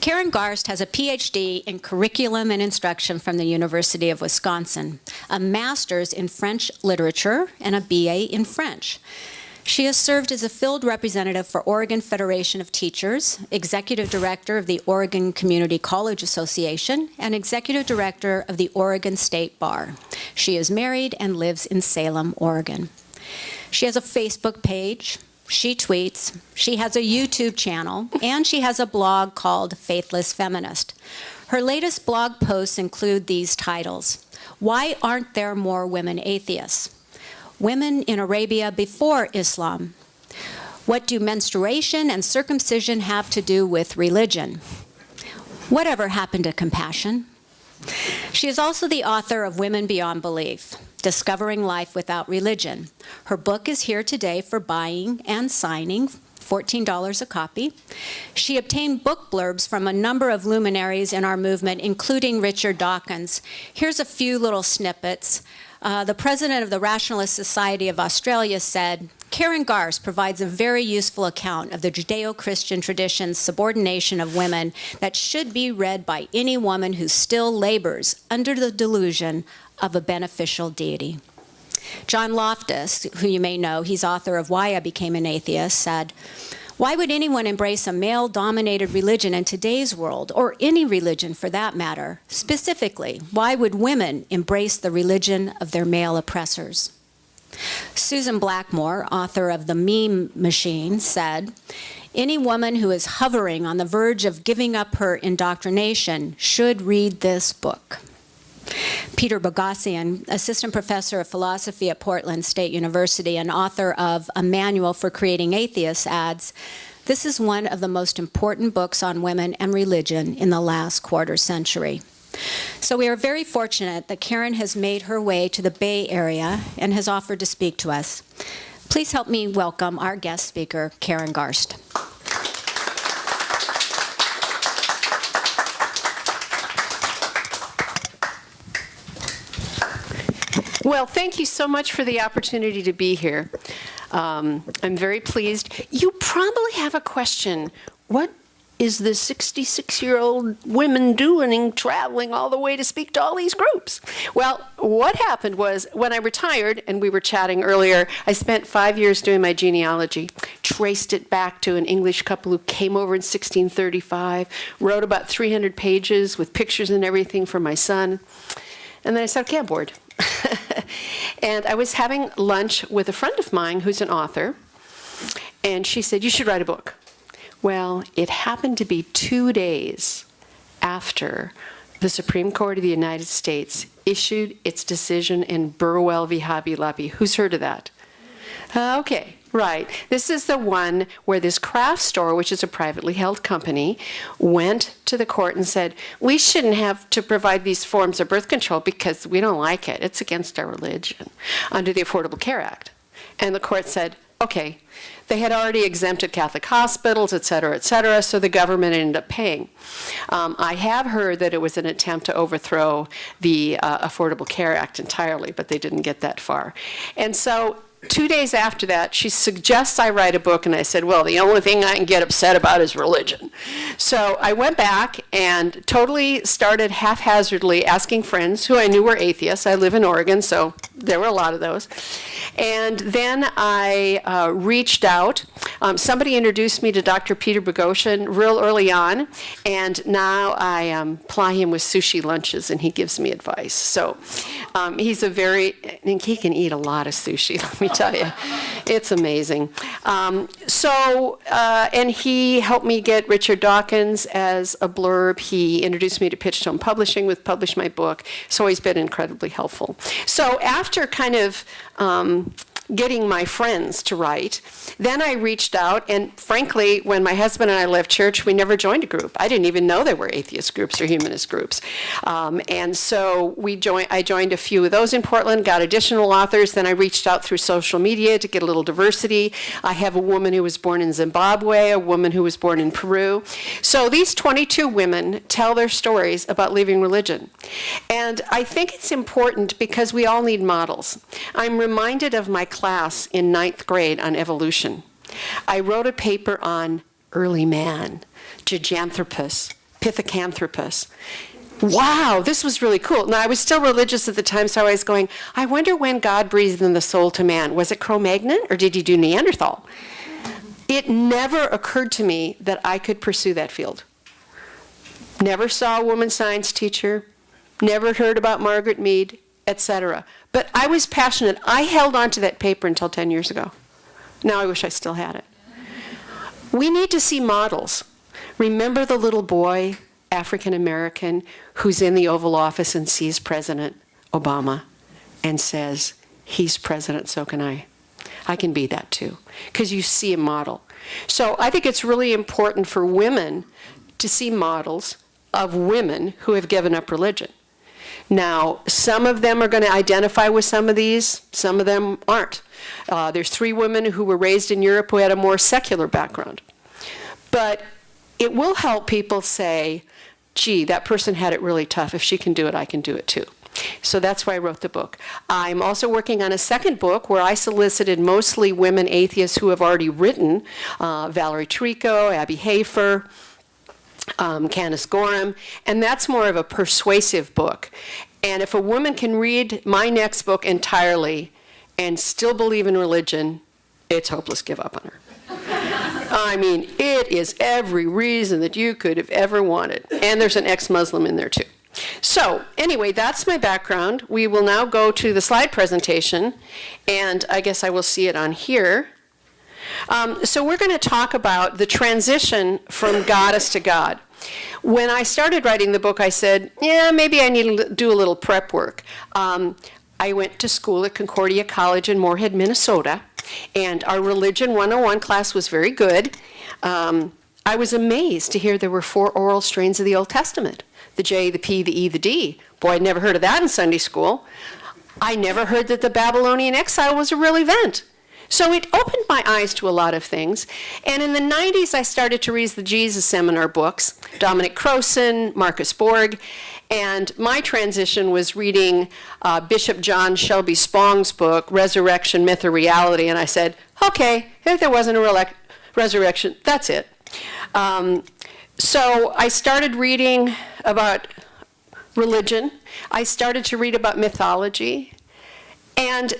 Karen Garst has a PhD in curriculum and instruction from the University of Wisconsin, a master's in French literature, and a BA in French. She has served as a field representative for Oregon Federation of Teachers, executive director of the Oregon Community College Association, and executive director of the Oregon State Bar. She is married and lives in Salem, Oregon. She has a Facebook page. She tweets, she has a YouTube channel, and she has a blog called Faithless Feminist. Her latest blog posts include these titles: Why Aren't There More Women Atheists? Women in Arabia Before Islam. What do menstruation and circumcision have to do with religion? Whatever happened to compassion? She is also the author of Women Beyond Belief, Discovering Life Without Religion. Her book is here today for buying and signing, $14 a copy. She obtained book blurbs from a number of luminaries in our movement, including Richard Dawkins. Here's a few little snippets. The president of the Rationalist Society of Australia said, Karen Garst provides a very useful account of the Judeo-Christian tradition's subordination of women that should be read by any woman who still labors under the delusion of a beneficial deity. John Loftus, who you may know, he's author of Why I Became an Atheist, said, why would anyone embrace a male-dominated religion in today's world, or any religion for that matter? Specifically, why would women embrace the religion of their male oppressors? Susan Blackmore, author of The Meme Machine, said, any woman who is hovering on the verge of giving up her indoctrination should read this book. Peter Boghossian, assistant professor of philosophy at Portland State University and author of A Manual for Creating Atheists, adds, this is one of the most important books on women and religion in the last quarter century. So we are very fortunate that Karen has made her way to the Bay Area and has offered to speak to us. Please help me welcome our guest speaker, Karen Garst. Well, thank you so much for the opportunity to be here. I'm very pleased. You probably have a question. What is the 66-year-old woman doing traveling all the way to speak to all these groups? Well, what happened was when I retired, and we were chatting earlier, I spent 5 years doing my genealogy, traced it back to an English couple who came over in 1635, wrote about 300 pages with pictures and everything for my son. And then I said, okay, I'm bored. And I was having lunch with a friend of mine who's an author, and she said, you should write a book. Well, it happened to be 2 days after the Supreme Court of the United States issued its decision in Burwell v. Hobby Lobby. Who's heard of that? Okay. Right. This is the one where this craft store, which is a privately held company, went to the court and said, we shouldn't have to provide these forms of birth control because we don't like it. It's against our religion under the Affordable Care Act. And the court said, okay. They had already exempted Catholic hospitals, et cetera, so the government ended up paying. I have heard that it was an attempt to overthrow the Affordable Care Act entirely, but they didn't get that far. And so 2 days after that, she suggests I write a book, and I said, well, the only thing I can get upset about is religion. So I went back and totally started haphazardly asking friends who I knew were atheists. I live in Oregon, so there were a lot of those. And then I reached out. Somebody introduced me to Dr. Peter Boghossian real early on, and now I ply him with sushi lunches, and he gives me advice. So he's he can eat a lot of sushi, let me tell you. It's amazing. And he helped me get Richard Dawkins as a blurb. He introduced me to Pitchstone Publishing, which published my book. So he's been incredibly helpful. So after kind of getting my friends to write, then I reached out, and frankly, when my husband and I left church, we never joined a group. I didn't even know there were atheist groups or humanist groups. And so I joined a few of those in Portland, got additional authors, then I reached out through social media to get a little diversity. I have a woman who was born in Zimbabwe, a woman who was born in Peru. So these 22 women tell their stories about leaving religion. And I think it's important because we all need models. I'm reminded of my class in 9th grade on evolution. I wrote a paper on early man, Giganthropus, Pithecanthropus. Wow, this was really cool. Now, I was still religious at the time, so I was going, I wonder when God breathed in the soul to man. Was it Cro-Magnon, or did he do Neanderthal? It never occurred to me that I could pursue that field. Never saw a woman science teacher, never heard about Margaret Mead, etc. But I was passionate. I held on to that paper until 10 years ago. Now I wish I still had it. We need to see models. Remember the little boy, African American, who's in the Oval Office and sees President Obama and says, he's president, so can I. I can be that too, because you see a model. So I think it's really important for women to see models of women who have given up religion. Now, some of them are going to identify with some of these, some of them aren't. There's 3 women who were raised in Europe who had a more secular background. But it will help people say, gee, that person had it really tough. If she can do it, I can do it too. So that's why I wrote the book. I'm also working on a second book where I solicited mostly women atheists who have already written, Valerie Trico, Abby Hafer, Candace Gorham, and that's more of a persuasive book. And if a woman can read my next book entirely and still believe in religion, it's hopeless. Give up on her. I mean, it is every reason that you could have ever wanted. And there's an ex-Muslim in there too. So anyway, that's my background. We will now go to the slide presentation, and I guess I will see it on here. So we're going to talk about the transition from goddess to God. When I started writing the book, I said, yeah, maybe I need to do a little prep work. I went to school at Concordia College in Moorhead, Minnesota, and our Religion 101 class was very good. I was amazed to hear there were 4 oral strains of the Old Testament: the J, the P, the E, the D. Boy, I'd never heard of that in Sunday school. I never heard that the Babylonian exile was a real event. So it opened my eyes to a lot of things. And in the 90s, I started to read the Jesus Seminar books, Dominic Crowson, Marcus Borg, and my transition was reading Bishop John Shelby Spong's book, Resurrection, Myth or Reality, and I said, okay, if there wasn't a resurrection, that's it. So I started reading about religion. I started to read about mythology, and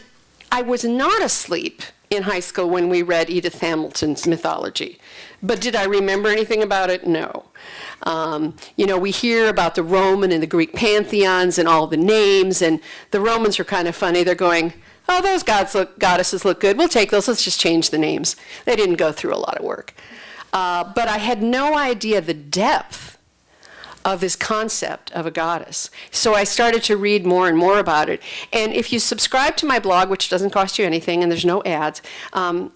I was not asleep in high school when we read Edith Hamilton's mythology. But did I remember anything about it? No. We hear about the Roman and the Greek pantheons and all the names, and the Romans are kind of funny. They're going, oh, those goddesses look good. We'll take those. Let's just change the names. They didn't go through a lot of work. But I had no idea the depth of this concept of a goddess. So I started to read more and more about it. And if you subscribe to my blog, which doesn't cost you anything and there's no ads,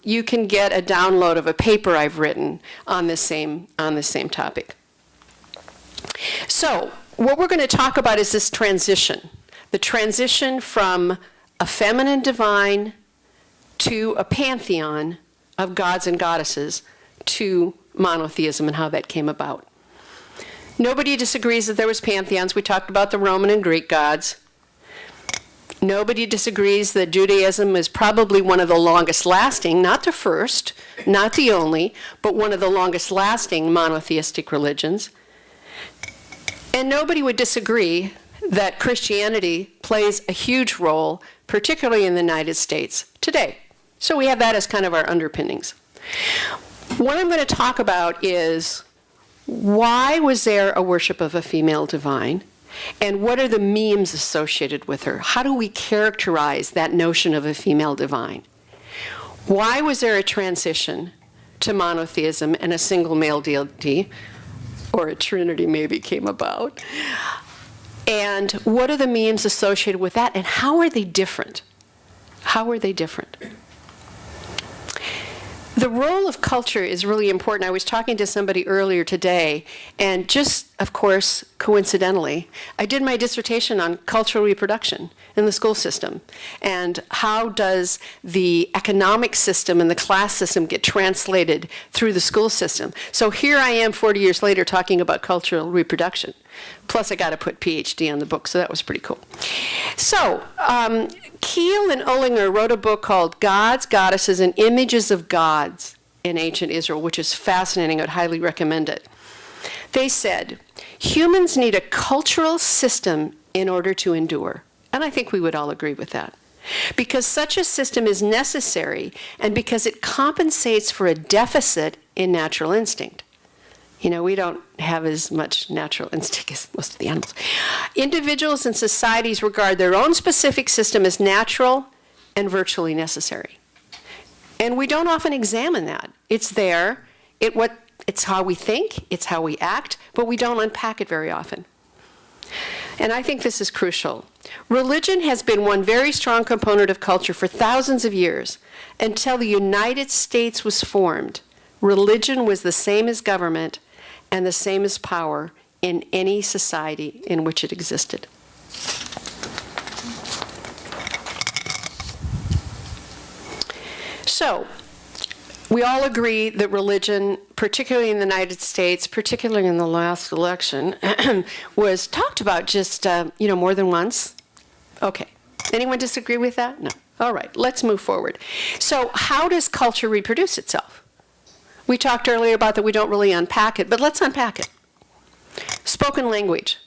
you can get a download of a paper I've written on this same topic. So what we're going to talk about is this transition, the transition from a feminine divine to a pantheon of gods and goddesses to monotheism and how that came about. Nobody disagrees that there was pantheons. We talked about the Roman and Greek gods. Nobody disagrees that Judaism is probably one of the longest lasting, not the first, not the only, but one of the longest lasting monotheistic religions. And nobody would disagree that Christianity plays a huge role, particularly in the United States today. So we have that as kind of our underpinnings. What I'm going to talk about is, why was there a worship of a female divine? And what are the memes associated with her? How do we characterize that notion of a female divine? Why was there a transition to monotheism and a single male deity, or a trinity maybe came about? And what are the memes associated with that? And how are they different? How are they different? The role of culture is really important. I was talking to somebody earlier today, and just, of course, coincidentally, I did my dissertation on cultural reproduction in the school system, and how does the economic system and the class system get translated through the school system. So here I am 40 years later talking about cultural reproduction. Plus I got to put PhD on the book, so that was pretty cool. So Keel and Ullinger wrote a book called Gods, Goddesses, and Images of Gods in Ancient Israel, which is fascinating. I would highly recommend it. They said, humans need a cultural system in order to endure. And I think we would all agree with that. Because such a system is necessary and because it compensates for a deficit in natural instinct. You know, we don't have as much natural instinct as most of the animals. Individuals and societies regard their own specific system as natural and virtually necessary. And we don't often examine that. It's there. It's how we think. It's how we act. But we don't unpack it very often. And I think this is crucial. Religion has been one very strong component of culture for thousands of years. Until the United States was formed, religion was the same as government and the same as power in any society in which it existed. So, we all agree that religion, particularly in the United States, particularly in the last election, was talked about just, more than once. Okay. Anyone disagree with that? No. All right. Let's move forward. So how does culture reproduce itself? We talked earlier about that we don't really unpack it, but let's unpack it. Spoken language.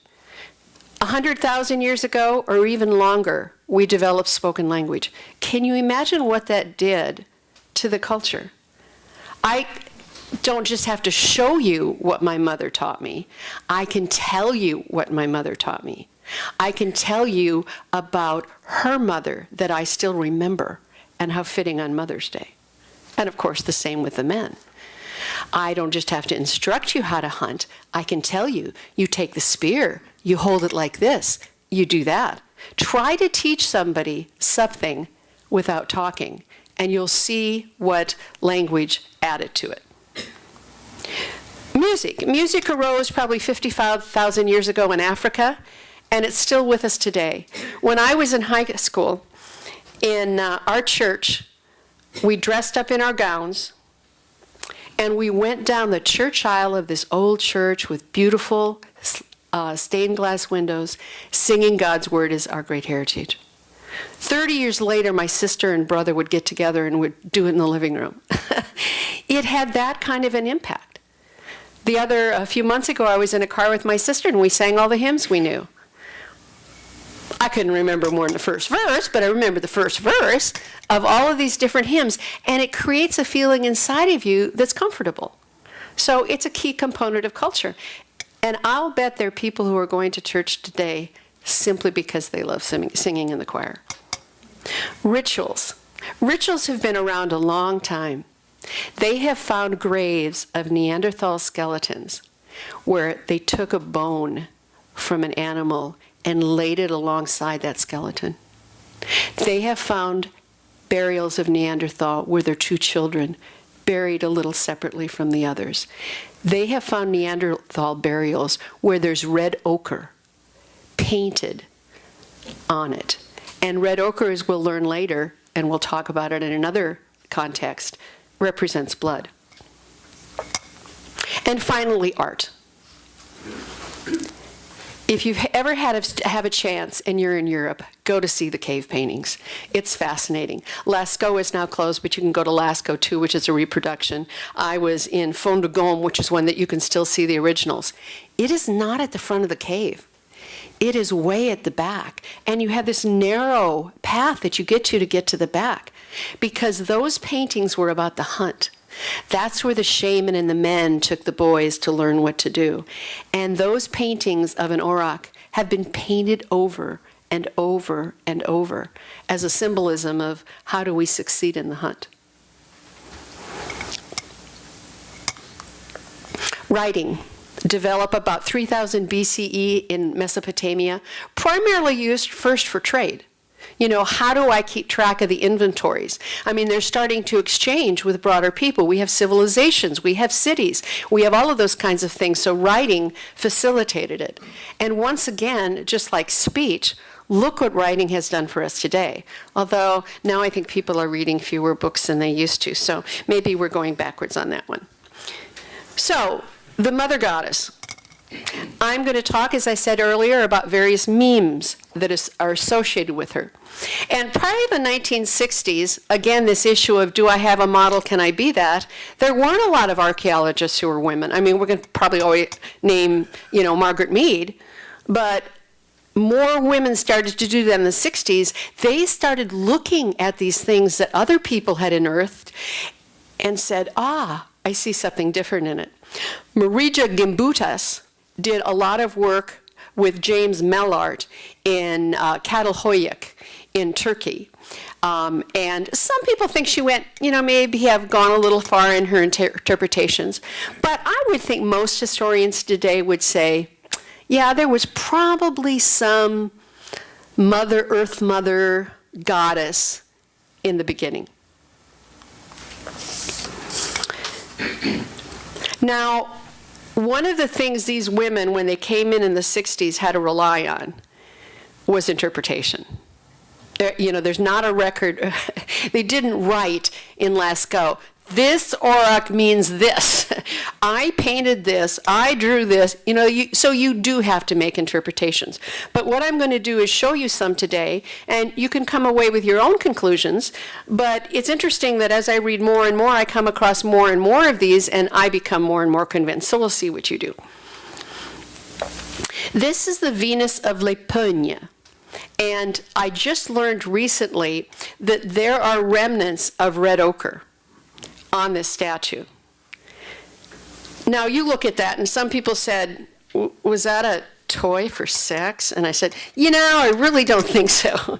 100,000 years ago, or even longer, we developed spoken language. Can you imagine what that did to the culture? I don't just have to show you what my mother taught me. I can tell you what my mother taught me. I can tell you about her mother that I still remember, and how fitting on Mother's Day. And of course, the same with the men. I don't just have to instruct you how to hunt. I can tell you, you take the spear, you hold it like this, you do that. Try to teach somebody something without talking, and you'll see what language added to it. Music. Music arose probably 55,000 years ago in Africa, and it's still with us today. When I was in high school, in our church, we dressed up in our gowns, and we went down the church aisle of this old church with beautiful stained glass windows, singing God's word as our great heritage. 30 years later, my sister and brother would get together and would do it in the living room. It had that kind of an impact. A few months ago, I was in a car with my sister, and we sang all the hymns we knew. I couldn't remember more than the first verse, but I remember the first verse of all of these different hymns, and it creates a feeling inside of you that's comfortable. So it's a key component of culture. And I'll bet there are people who are going to church today simply because they love singing in the choir. Rituals. Rituals have been around a long time. They have found graves of Neanderthal skeletons where they took a bone from an animal and laid it alongside that skeleton. They have found burials of Neanderthal where their two children buried a little separately from the others. They have found Neanderthal burials where there's red ochre painted on it. And red ochre, as we'll learn later, and we'll talk about it in another context, represents blood. And finally, art. If you've ever have a chance and you're in Europe, go to see the cave paintings. It's fascinating. Lascaux is now closed, but you can go to Lascaux too, which is a reproduction. I was in Fond de Gaume, which is one that you can still see the originals. It is not at the front of the cave. It is way at the back. And you have this narrow path that you get to the back, because those paintings were about the hunt. That's where the shaman and the men took the boys to learn what to do. And those paintings of an auroch have been painted over and over and over as a symbolism of how do we succeed in the hunt. Writing. Developed about 3000 BCE in Mesopotamia, primarily used first for trade. You know, how do I keep track of the inventories? I mean, they're starting to exchange with broader people. We have civilizations, we have cities, we have all of those kinds of things, so writing facilitated it. And once again, just like speech, look what writing has done for us today. Although now I think people are reading fewer books than they used to, so maybe we're going backwards on that one. So, the mother goddess. I'm going to talk, as I said earlier, about various memes that are associated with her. And prior to the 1960s, again, this issue of do I have a model, can I be that, there weren't a lot of archaeologists who were women. I mean, we're going to probably always name, Margaret Mead, but more women started to do that in the 60s. They started looking at these things that other people had unearthed and said, I see something different in it. Marija Gimbutas did a lot of work with James Mellart in Catalhoyuk in Turkey. And some people think she went, maybe have gone a little far in her interpretations. But I would think most historians today would say, yeah, there was probably some Earth Mother goddess in the beginning. Now, one of the things these women, when they came in the 60s, had to rely on was interpretation. There's not a record. They didn't write in Lascaux, this auroch means this. I painted this. I drew this. So you do have to make interpretations. But what I'm going to do is show you some today, and you can come away with your own conclusions. But it's interesting that as I read more and more, I come across more and more of these, and I become more and more convinced. So we'll see what you do. This is the Venus of Les Peugnes. And I just learned recently that there are remnants of red ochre on this statue. Now you look at that, and some people said, was that a toy for sex? And I said, I really don't think so.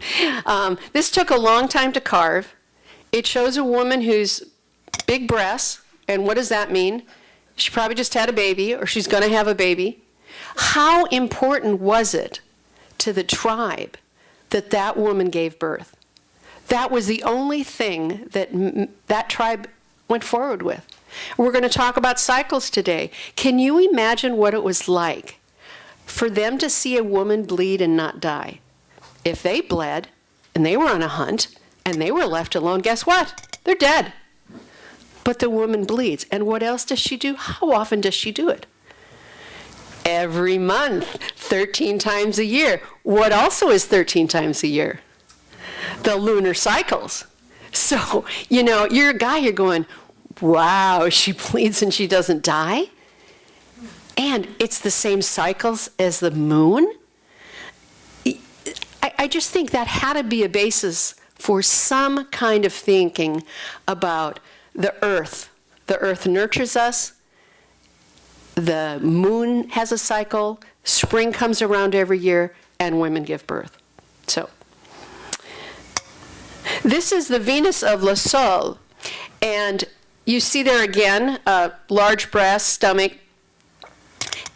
This took a long time to carve. It shows a woman who's big breasts, and what does that mean? She probably just had a baby, or she's going to have a baby. How important was it to the tribe that that woman gave birth? That was the only thing that tribe went forward with. We're going to talk about cycles today. Can you imagine what it was like for them to see a woman bleed and not die? If they bled and they were on a hunt and they were left alone, guess what? They're dead. But the woman bleeds. And what else does she do? How often does she do it? Every month, 13 times a year. What also is 13 times a year? The lunar cycles. So, you're a guy, you're going, wow, she bleeds and she doesn't die? And it's the same cycles as the moon? I just think that had to be a basis for some kind of thinking about the earth. The earth nurtures us. The moon has a cycle. Spring comes around every year, and women give birth. So, this is the Venus of Le Sol, and you see there again, large breast, stomach,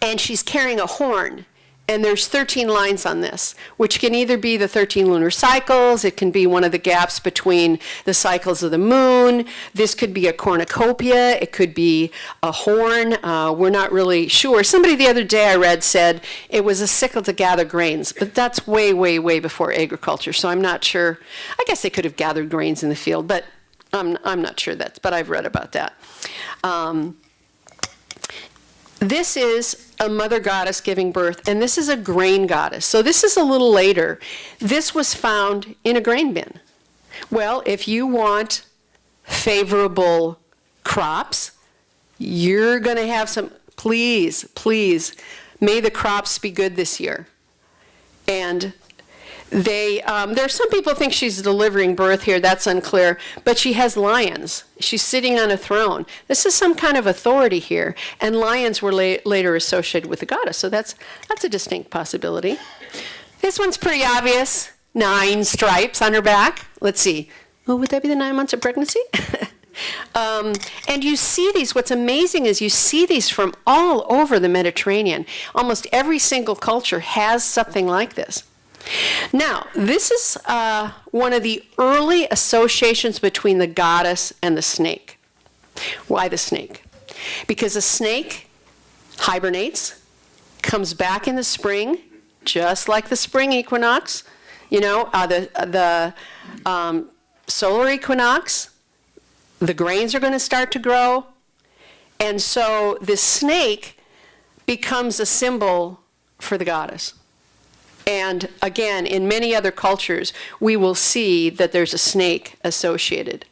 and she's carrying a horn, and there's 13 lines on this, which can either be the 13 lunar cycles, it can be one of the gaps between the cycles of the moon, this could be a cornucopia, it could be a horn, we're not really sure. Somebody the other day I read said it was a sickle to gather grains, but that's way, way, way before agriculture, so I'm not sure. I guess they could have gathered grains in the field, but I'm not sure but I've read about that. This is a mother goddess giving birth, and this is a grain goddess. So this is a little later. This was found in a grain bin. Well, if you want favorable crops, you're going to have some, please, may the crops be good this year. And there are some people think she's delivering birth here. That's unclear. But she has lions. She's sitting on a throne. This is some kind of authority here. And lions were later associated with the goddess. So that's a distinct possibility. This one's pretty obvious. 9 stripes on her back. Let's see. Well, would that be the 9 months of pregnancy? And you see these. What's amazing is you see these from all over the Mediterranean. Almost every single culture has something like this. Now, this is one of the early associations between the goddess and the snake. Why the snake? Because a snake hibernates, comes back in the spring, just like the spring equinox. The solar equinox, the grains are going to start to grow. And so this snake becomes a symbol for the goddess. And again, in many other cultures, we will see that there's a snake associated.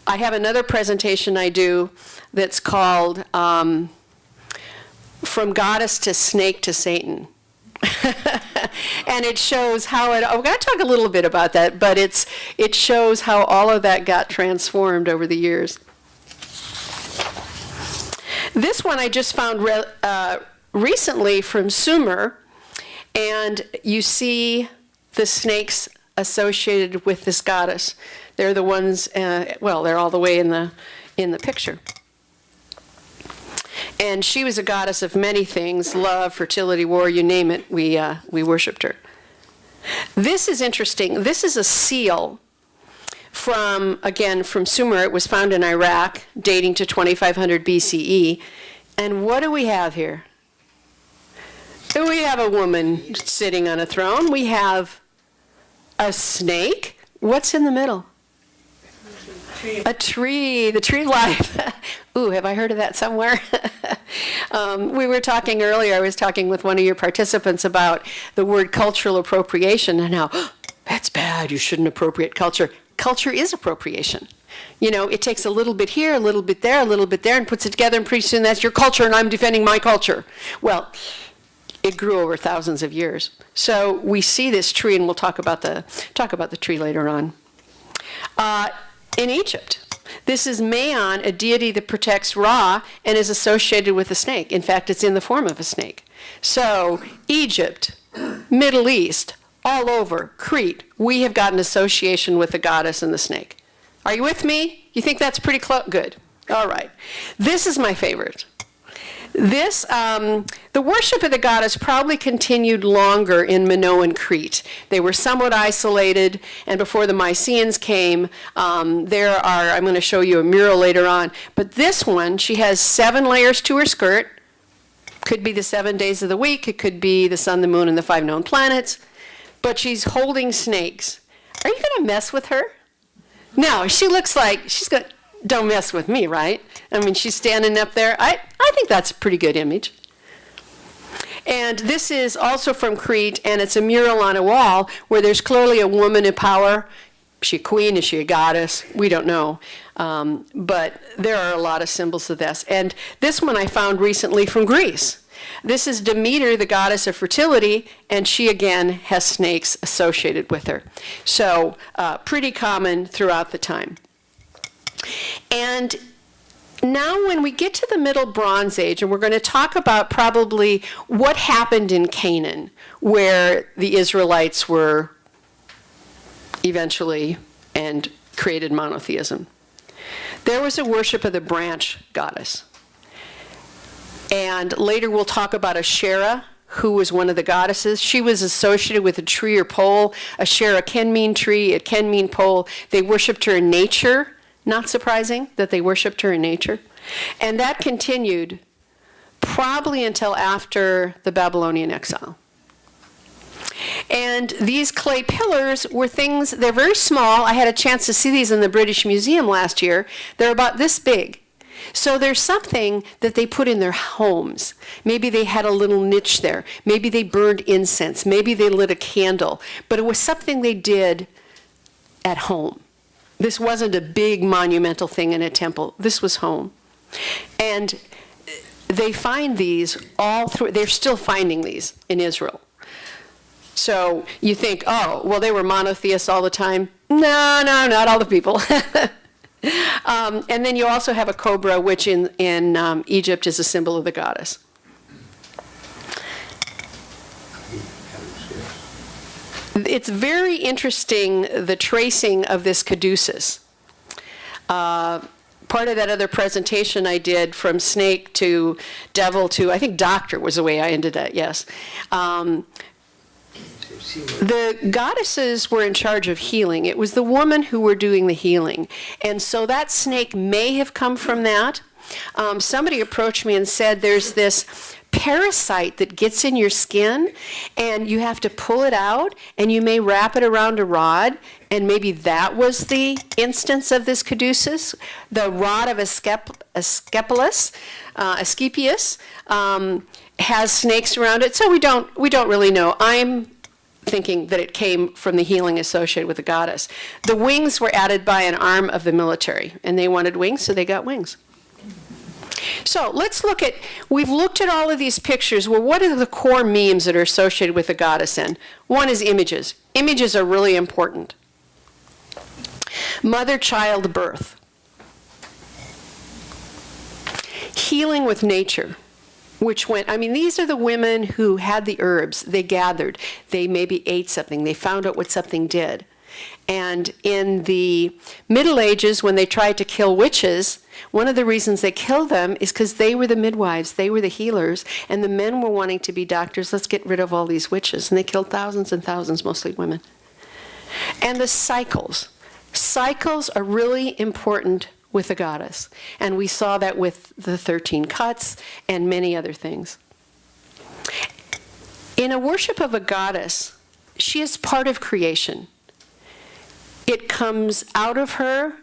I have another presentation I do that's called From Goddess to Snake to Satan. And it shows how we're going to talk a little bit about that, but it shows how all of that got transformed over the years. This one I just found recently from Sumer, and you see the snakes associated with this goddess. They're the ones, they're all the way in the picture. And she was a goddess of many things: love, fertility, war, you name it, we worshipped her. This is interesting. This is a seal from Sumer. It was found in Iraq, dating to 2500 BCE. And what do we have here? We have a woman sitting on a throne. We have a snake. What's in the middle? A tree, the tree of life. Ooh, have I heard of that somewhere? We were talking earlier, I was talking with one of your participants about the word cultural appropriation and how, that's bad, you shouldn't appropriate culture. Culture is appropriation. You know, it takes a little bit here, a little bit there, and puts it together, and pretty soon that's your culture, and I'm defending my culture. Well, it grew over thousands of years. So we see this tree, and we'll talk about the tree later on. In Egypt, this is Maon, a deity that protects Ra and is associated with a snake. In fact, it's in the form of a snake. So Egypt, Middle East, all over, Crete, we have got an association with the goddess and the snake. Are you with me? You think that's pretty close? Good. All right. This is my favorite. This, the worship of the goddess probably continued longer in Minoan Crete. They were somewhat isolated, and before the Mycenaeans came, I'm going to show you a mural later on, but this one, she has 7 layers to her skirt. Could be the 7 days of the week, it could be the sun, the moon, and the 5 known planets, but she's holding snakes. Are you going to mess with her? No, she looks like she's going to, don't mess with me, right? I mean, she's standing up there. I think that's a pretty good image. And this is also from Crete, and it's a mural on a wall where there's clearly a woman in power. Is she a queen? Is she a goddess? We don't know. But there are a lot of symbols of this. And this one I found recently from Greece. This is Demeter, the goddess of fertility, and she again has snakes associated with her. So pretty common throughout the time. And now when we get to the Middle Bronze Age, and we're going to talk about probably what happened in Canaan, where the Israelites were eventually and created monotheism. There was a worship of the branch goddess. And later we'll talk about Asherah, who was one of the goddesses. She was associated with a tree or pole. Asherah can mean tree, it can mean pole. They worshipped her in nature. Not surprising that they worshipped her in nature. And that continued probably until after the Babylonian exile. And these clay pillars were things, they're very small. I had a chance to see these in the British Museum last year. They're about this big. So there's something that they put in their homes. Maybe they had a little niche there. Maybe they burned incense. Maybe they lit a candle. But it was something they did at home. This wasn't a big monumental thing in a temple. This was home. And they find these all through, they're still finding these in Israel. So you think, oh, well, they were monotheists all the time. No, not all the people. And then you also have a cobra, which in Egypt is a symbol of the goddess. It's very interesting, the tracing of this caduceus. Part of that other presentation I did, from snake to devil to, I think doctor was the way I ended that, yes. The goddesses were in charge of healing. It was the woman who were doing the healing. And so that snake may have come from that. Somebody approached me and said there's this parasite that gets in your skin, and you have to pull it out, and you may wrap it around a rod, and maybe that was the instance of this caduceus. The rod of Asclepius has snakes around it, so we don't really know. I'm thinking that it came from the healing associated with the goddess. The wings were added by an arm of the military, and they wanted wings, so they got wings. So let's look at, we've looked at all of these pictures. Well, what are the core memes that are associated with the goddess in? One is images. Images are really important. Mother-child birth. Healing with nature, which went, I mean, these are the women who had the herbs. They gathered. They maybe ate something. They found out what something did. And in the Middle Ages, when they tried to kill witches, one of the reasons they killed them is because they were the midwives, they were the healers, and the men were wanting to be doctors. Let's get rid of all these witches. And they killed thousands and thousands, mostly women. And the cycles. Cycles are really important with the goddess. And we saw that with the 13 cuts and many other things. In a worship of a goddess, she is part of creation. It comes out of her,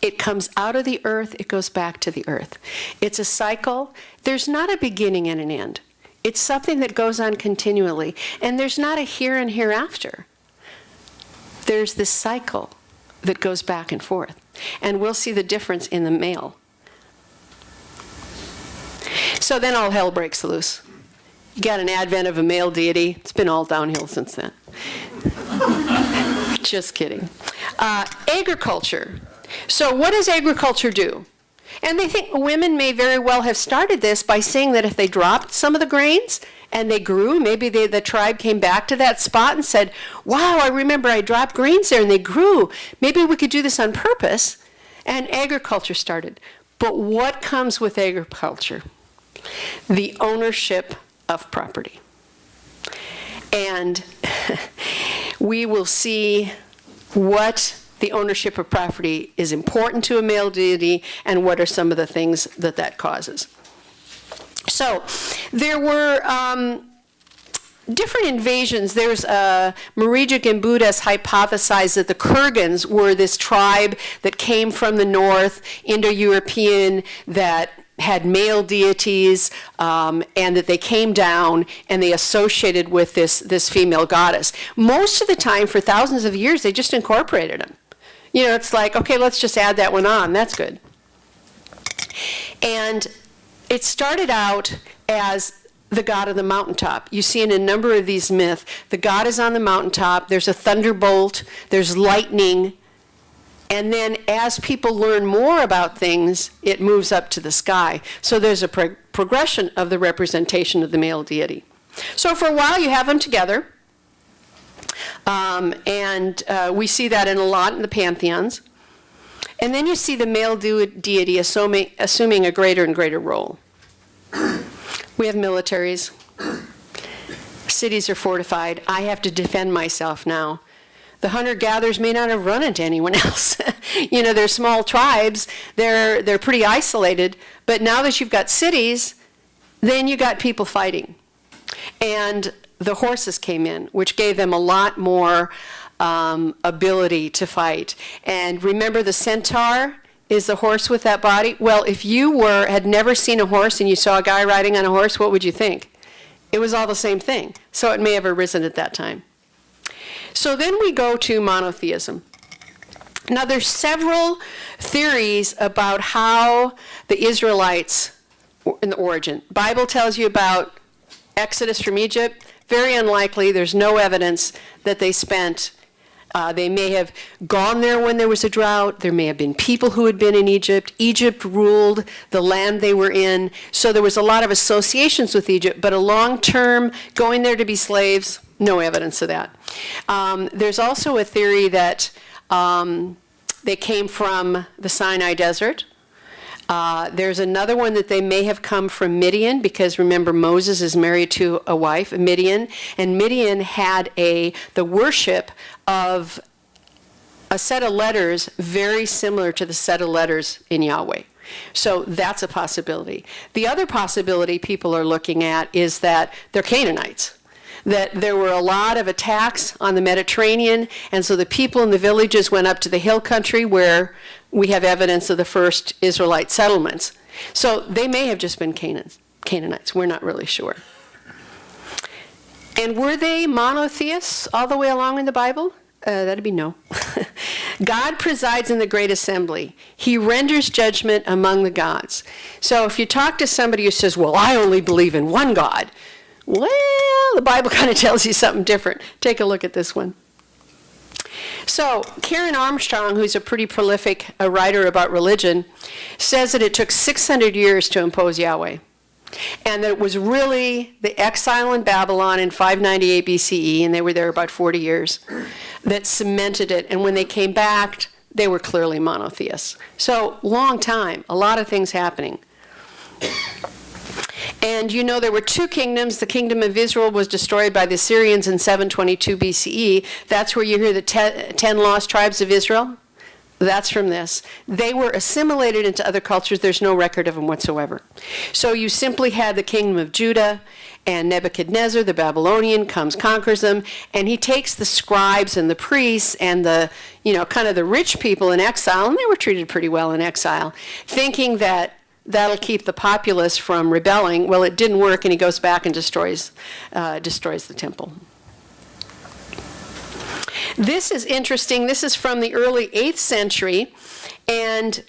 it comes out of the earth, it goes back to the earth. It's a cycle. There's not a beginning and an end. It's something that goes on continually. And there's not a here and hereafter. There's this cycle that goes back and forth. And we'll see the difference in the male. So then all hell breaks loose. You got an advent of a male deity. It's been all downhill since then. Just kidding. Agriculture. So what does agriculture do? And they think women may very well have started this by saying that if they dropped some of the grains and they grew, maybe the tribe came back to that spot and said, wow, I remember I dropped grains there and they grew. Maybe we could do this on purpose. And agriculture started. But what comes with agriculture? The ownership of property. And we will see what the ownership of property is important to a male deity and what are some of the things that that causes. So there were different invasions. There's Marija Gimbutas hypothesized that the Kurgans were this tribe that came from the north, Indo-European, that had male deities, and that they came down and they associated with this female goddess. Most of the time, for thousands of years, they just incorporated them. You know, it's like, okay, let's just add that one on. That's good. And it started out as the god of the mountaintop. You see in a number of these myths, the god is on the mountaintop, there's a thunderbolt, there's lightning, and then as people learn more about things, it moves up to the sky. So there's a progression of the representation of the male deity. So for a while you have them together, and we see that in a lot in the pantheons. And then you see the male deity assuming a greater and greater role. We have militaries. Cities are fortified. I have to defend myself now. The hunter-gatherers may not have run into anyone else. You know, they're small tribes. They're pretty isolated. But now that you've got cities, then you got people fighting. And the horses came in, which gave them a lot more ability to fight. And remember the centaur is the horse with that body? Well, if you had never seen a horse and you saw a guy riding on a horse, what would you think? It was all the same thing. So it may have arisen at that time. So then we go to monotheism. Now there's several theories about how the Israelites, in the origin. Bible tells you about Exodus from Egypt. Very unlikely. There's no evidence that they spent. They may have gone there when there was a drought. There may have been people who had been in Egypt. Egypt ruled the land they were in. So there was a lot of associations with Egypt, but a long-term going there to be slaves, no evidence of that. There's also a theory that they came from the Sinai Desert. There's another one that they may have come from Midian, because remember Moses is married to a wife, Midian, and Midian had the worship of a set of letters very similar to the set of letters in Yahweh. So that's a possibility. The other possibility people are looking at is that they're Canaanites, that there were a lot of attacks on the Mediterranean, and so the people in the villages went up to the hill country where we have evidence of the first Israelite settlements. So they may have just been Canaanites. We're not really sure. And were they monotheists all the way along in the Bible? That'd be no. God presides in the great assembly. He renders judgment among the gods. So if you talk to somebody who says, well, I only believe in one God, well, the Bible kind of tells you something different. Take a look at this one. So Karen Armstrong, who's a pretty prolific writer about religion, says that it took 600 years to impose Yahweh. And that it was really the exile in Babylon in 598 BCE, and they were there about 40 years, that cemented it. And when they came back, they were clearly monotheists. So long time, a lot of things happening. And you know there were two kingdoms. The kingdom of Israel was destroyed by the Assyrians in 722 BCE. That's where you hear the 10 lost tribes of Israel. That's from this. They were assimilated into other cultures. There's no record of them whatsoever. So you simply had the kingdom of Judah, and Nebuchadnezzar, the Babylonian, comes, conquers them, and he takes the scribes and the priests and the, kind of the rich people in exile, and they were treated pretty well in exile, thinking that that'll keep the populace from rebelling. Well, it didn't work, and he goes back and destroys the temple. This is interesting. This is from the early 8th century, and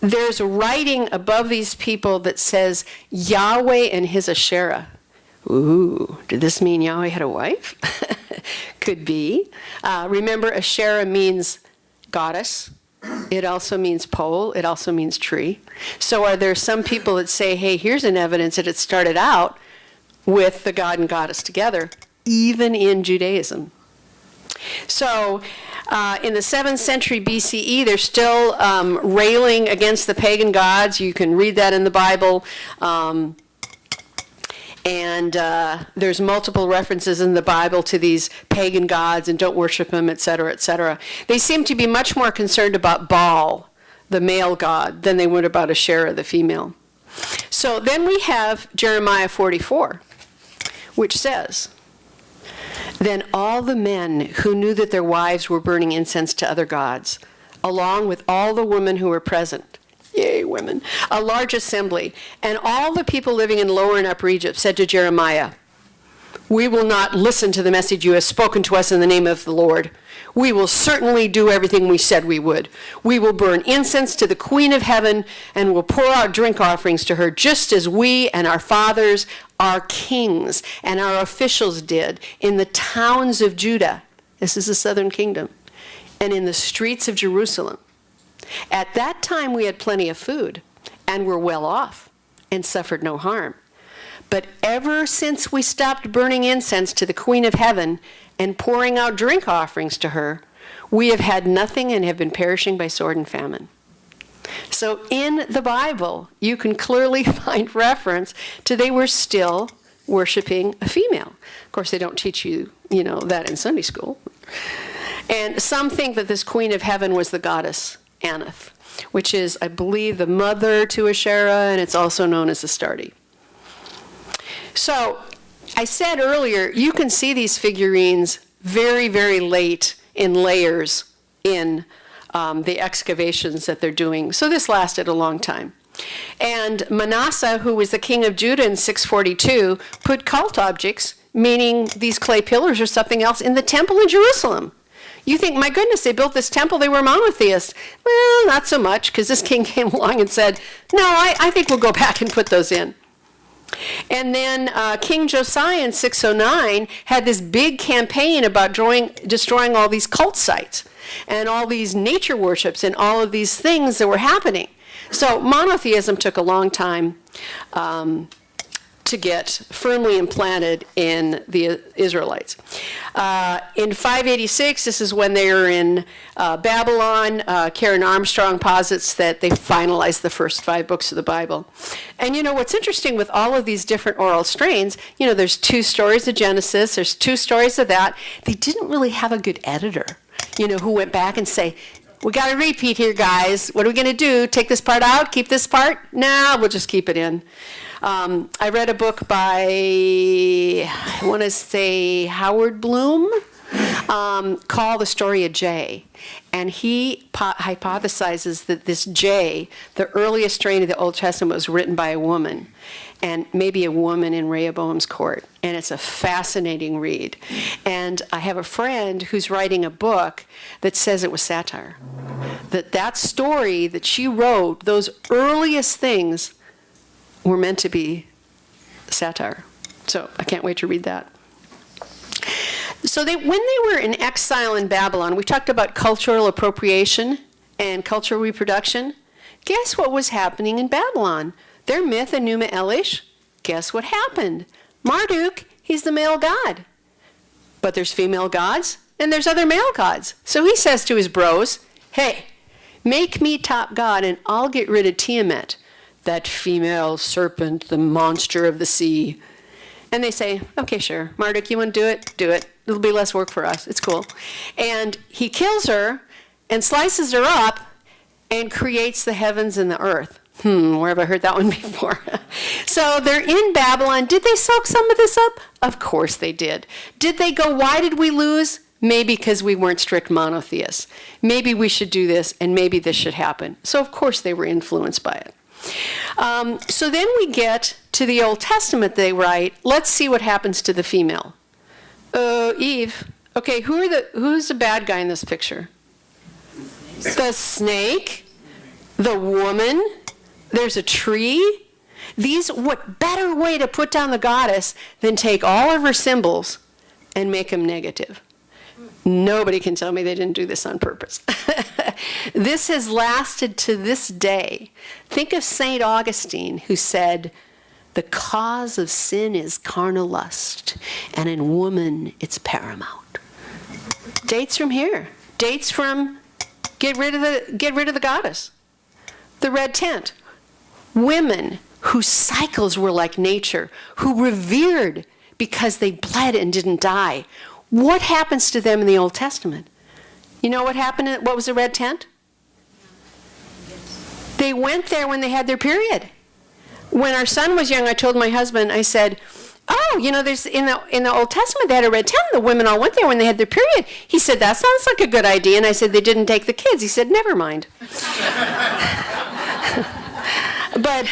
there's a writing above these people that says Yahweh and his Asherah. Ooh, did this mean Yahweh had a wife? Could be. Remember, Asherah means goddess. It also means pole. It also means tree. So are there some people that say, hey, here's an evidence that it started out with the god and goddess together, even in Judaism? So in the 7th century BCE, they're still railing against the pagan gods. You can read that in the Bible. And there's multiple references in the Bible to these pagan gods and don't worship them, et cetera, et cetera. They seem to be much more concerned about Baal, the male god, than they would about Asherah, the female. So then we have Jeremiah 44, which says, then all the men who knew that their wives were burning incense to other gods, along with all the women who were present, yay, women, a large assembly, and all the people living in Lower and Upper Egypt said to Jeremiah, we will not listen to the message you have spoken to us in the name of the Lord. We will certainly do everything we said we would. We will burn incense to the Queen of Heaven and will pour out drink offerings to her, just as we and our fathers, our kings, and our officials did in the towns of Judah. This is the southern kingdom. And in the streets of Jerusalem. At that time we had plenty of food and were well off and suffered no harm. But ever since we stopped burning incense to the Queen of Heaven and pouring out drink offerings to her, we have had nothing and have been perishing by sword and famine. So in the Bible, you can clearly find reference to they were still worshiping a female. Of course, they don't teach you, that in Sunday school. And some think that this Queen of Heaven was the goddess Anath, which is, I believe, the mother to Asherah, and it's also known as Astarte. So I said earlier, you can see these figurines very, very late in layers in the excavations that they're doing. So this lasted a long time. And Manasseh, who was the king of Judah in 642, put cult objects, meaning these clay pillars or something else, in the temple in Jerusalem. You think, my goodness, they built this temple, they were monotheists. Well, not so much, because this king came along and said, no, I think we'll go back and put those in. And then King Josiah in 609 had this big campaign about destroying all these cult sites and all these nature worships and all of these things that were happening. So monotheism took a long time to get firmly implanted in the Israelites. In 586, this is when they were in Babylon. Karen Armstrong posits that they finalized the first 5 books of the Bible. And what's interesting with all of these different oral strains, there's 2 stories of Genesis, there's 2 stories of that. They didn't really have a good editor, who went back and say, we got a repeat here, guys. What are we going to do? Take this part out? Keep this part? Nah, we'll just keep it in. I read a book by, I want to say, Howard Bloom, called The Story of Jay. And he hypothesizes that this Jay, the earliest strain of the Old Testament, was written by a woman, and maybe a woman in Rehoboam's court. And it's a fascinating read. And I have a friend who's writing a book that says it was satire. That story that she wrote, those earliest things, were meant to be satire. So I can't wait to read that. So when they were in exile in Babylon, we talked about cultural appropriation and cultural reproduction. Guess what was happening in Babylon? Their myth, Enuma Elish, guess what happened? Marduk, he's the male god. But there's female gods, and there's other male gods. So he says to his bros, hey, make me top god, and I'll get rid of Tiamat, that female serpent, the monster of the sea. And they say, okay, sure. Marduk, you want to do it? Do it. It'll be less work for us. It's cool. And he kills her and slices her up and creates the heavens and the earth. Where have I heard that one before? So they're in Babylon. Did they soak some of this up? Of course they did. Did they go, why did we lose? Maybe because we weren't strict monotheists. Maybe we should do this, and maybe this should happen. So of course they were influenced by it. So then we get to the Old Testament. They write, let's see what happens to the female. Eve. Okay, who's the bad guy in this picture? The snake, the woman, there's a tree. What better way to put down the goddess than take all of her symbols and make them negative? Nobody can tell me they didn't do this on purpose. This has lasted to this day. Think of St. Augustine, who said, the cause of sin is carnal lust, and in woman it's paramount. Dates from here. Dates from get rid of the goddess. The red tent. Women whose cycles were like nature, who revered because they bled and didn't die. What happens to them in the Old Testament? You know what happened? What was the red tent? They went there when they had their period. When our son was young, I told my husband, I said, there's in the Old Testament they had a red tent. The women all went there when they had their period. He said, that sounds like a good idea. And I said, they didn't take the kids. He said, never mind. But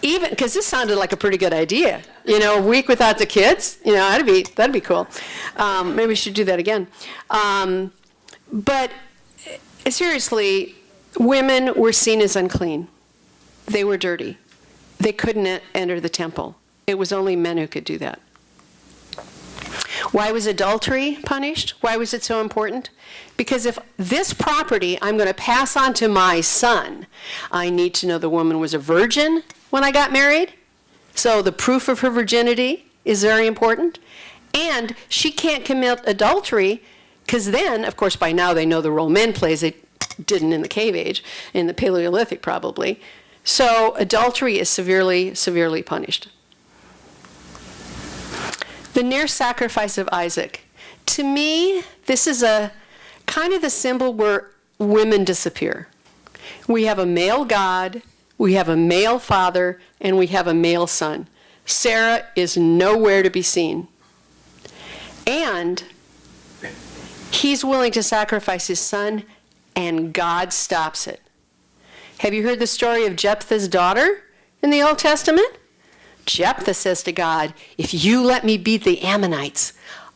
even because this sounded like a pretty good idea, a week without the kids, that'd be cool. Maybe we should do that again. But seriously, women were seen as unclean. They were dirty. They couldn't enter the temple. It was only men who could do that. Why was adultery punished? Why was it so important? Because if this property I'm going to pass on to my son, I need to know the woman was a virgin when I got married. So the proof of her virginity is very important. And she can't commit adultery because then, of course, by now they know the role men plays. They didn't in the cave age, in the Paleolithic probably. So adultery is severely, severely punished. The near sacrifice of Isaac. To me, this is a kind of the symbol where women disappear. We have a male God, we have a male father, and we have a male son. Sarah is nowhere to be seen. And he's willing to sacrifice his son, and God stops it. Have you heard the story of Jephthah's daughter in the Old Testament? Jephthah says to God, if you let me beat the Ammonites,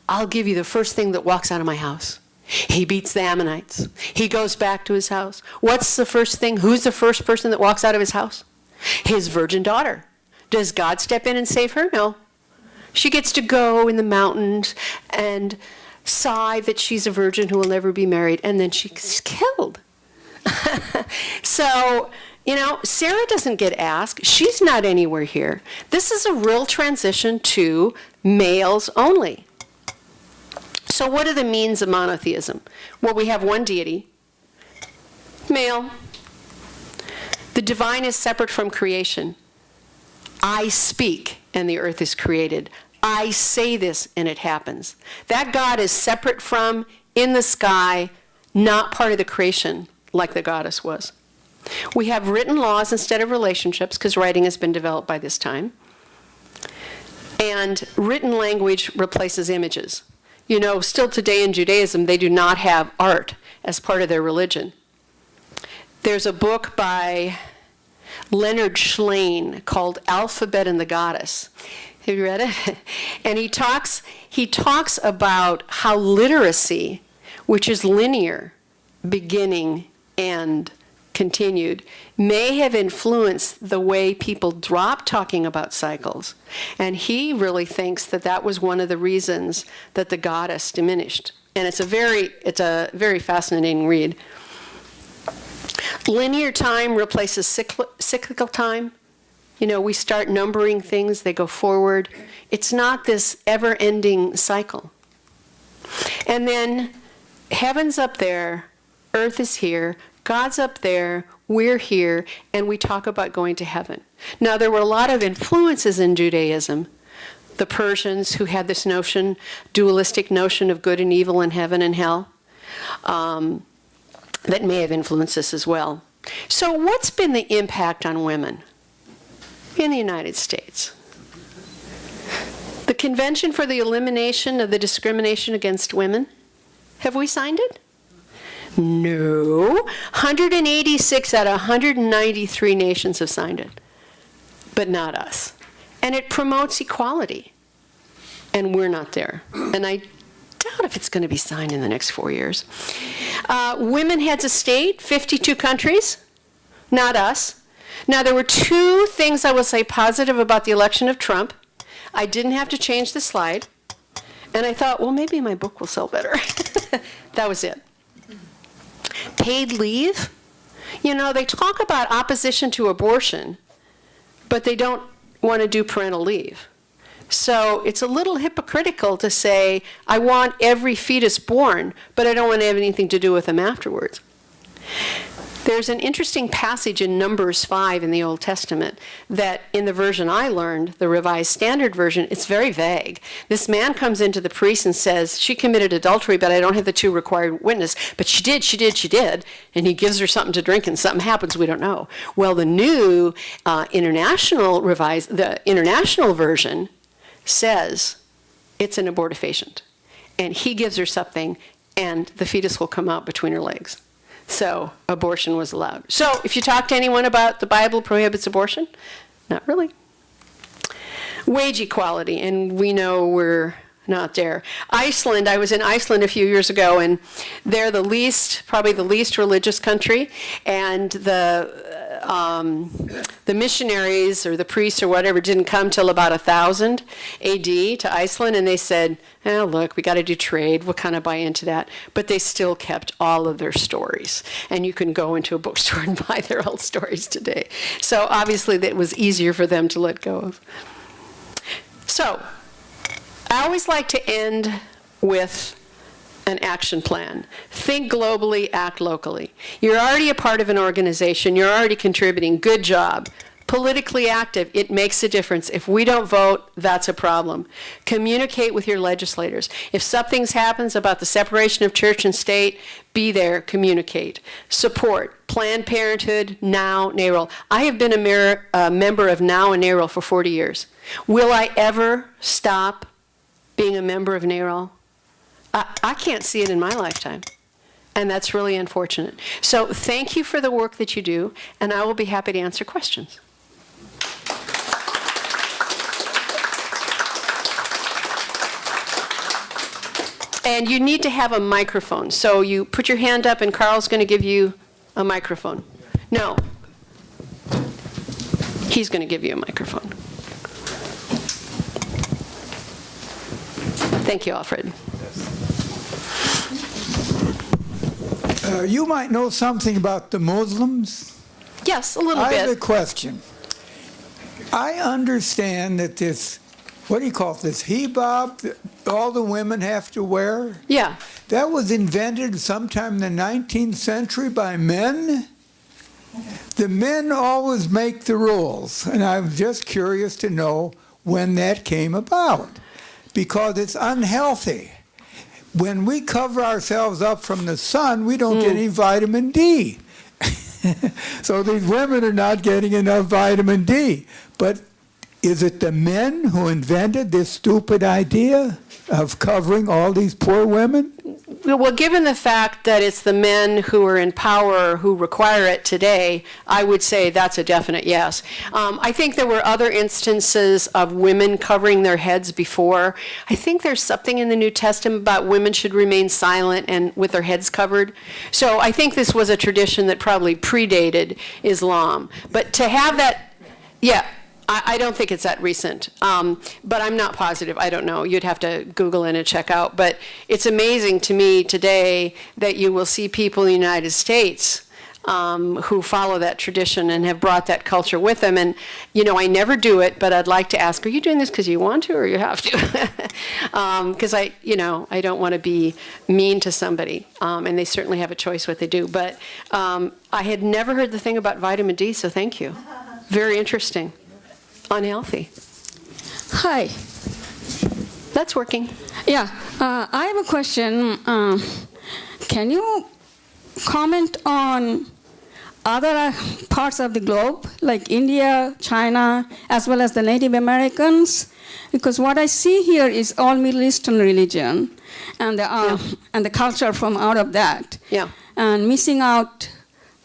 I'll give you the first thing that walks out of my house. He beats the Ammonites. He goes back to his house. What's the first thing? Who's the first person that walks out of his house? His virgin daughter. Does God step in and save her? No. She gets to go in the mountains and sigh that she's a virgin who will never be married, and then she's killed. So, Sarah doesn't get asked. She's not anywhere here. This is a real transition to males only. So what are the means of monotheism? Well, we have one deity, male. The divine is separate from creation. I speak, and the earth is created. I say this, and it happens. That God is separate from, in the sky, not part of the creation like the goddess was. We have written laws instead of relationships, because writing has been developed by this time. And written language replaces images. You know, still today in Judaism, they do not have art as part of their religion. There's a book by Leonard Schlein called Alphabet and the Goddess. Have you read it? And he talks about how literacy, which is linear, beginning and continued, may have influenced the way people dropped talking about cycles. And he really thinks that that was one of the reasons that the goddess diminished. And it's a very fascinating read. Linear time replaces cyclical time. You know, we start numbering things, they go forward. It's not this ever-ending cycle. And then heaven's up there, earth is here, God's up there, we're here, and we talk about going to heaven. Now, there were a lot of influences in Judaism. The Persians, who had this notion, dualistic notion of good and evil and heaven and hell, that may have influenced this as well. So what's been the impact on women in the United States? The Convention for the Elimination of the Discrimination Against Women, have we signed it? No. 186 out of 193 nations have signed it, but not us. And it promotes equality, and we're not there. And I doubt if it's going to be signed in the next 4 years. Women heads of state, 52 countries, not us. Now, there were two things I will say positive about the election of Trump. I didn't have to change the slide, and I thought, well, maybe my book will sell better. That was it. Paid leave. You know, they talk about opposition to abortion, but they don't want to do parental leave. So it's a little hypocritical to say, I want every fetus born, but I don't want to have anything to do with them afterwards. There's an interesting passage in Numbers 5 in the Old Testament that in the version I learned, the Revised Standard Version, it's very vague. This man comes into the priest and says, she committed adultery, but I don't have the two required witness. But she did. And he gives her something to drink and something happens, we don't know. Well, the new international version says it's an abortifacient. And he gives her something and the fetus will come out between her legs. So abortion was allowed. So if you talk to anyone about the Bible prohibits abortion, not really. Wage equality, and we know we're not there. Iceland, I was in Iceland a few years ago, and they're probably the least religious country, and the missionaries or the priests or whatever didn't come till about 1000 AD to Iceland, and they said, oh, look, we got to do trade. We'll kind of buy into that. But they still kept all of their stories. And you can go into a bookstore and buy their old stories today. So obviously that was easier for them to let go of. So I always like to end with an action plan. Think globally, act locally. You're already a part of an organization. You're already contributing. Good job. Politically active, it makes a difference. If we don't vote, that's a problem. Communicate with your legislators. If something happens about the separation of church and state, be there, communicate. Support. Planned Parenthood, NOW, NARAL. I have been a member of NOW and NARAL for 40 years. Will I ever stop being a member of NARAL? I can't see it in my lifetime. And that's really unfortunate. So thank you for the work that you do, and I will be happy to answer questions. And you need to have a microphone. So you put your hand up and Carl's going to give you a microphone. No. He's going to give you a microphone. Thank you, Alfred. You might know something about the Muslims. Yes, a little I bit. have a question. I understand that this, what do you call it, this hijab that all the women have to wear? Yeah. That was invented sometime in the 19th century by men. The men always make the rules, and I'm just curious to know when that came about, because it's unhealthy. when we cover ourselves up from the sun, we don't get any vitamin D. So these women are not getting enough vitamin D. But is it the men who invented this stupid idea of covering all these poor women? Well, given the fact that it's the men who are in power who require it today, I would say that's a definite yes. I think there were other instances of women covering their heads before. I think there's something in the New Testament about women should remain silent and with their heads covered. So I think this was a tradition that probably predated Islam. But to have that, yeah. I don't think it's that recent, but I'm not positive. I don't know. You'd have to Google it and check out. But it's amazing to me today that you will see people in the United States who follow that tradition and have brought that culture with them. And, you know, I never do it, but I'd like to ask, are you doing this because you want to or you have to? Because I don't want to be mean to somebody, and they certainly have a choice what they do. But I had never heard the thing about vitamin D, so thank you. Very interesting. Unhealthy. Hi. That's working. Yeah, I have a question. Can you comment on other parts of the globe, like India, China, as well as the Native Americans? Because what I see here is all Middle Eastern religion and the culture from out of that. Yeah. And missing out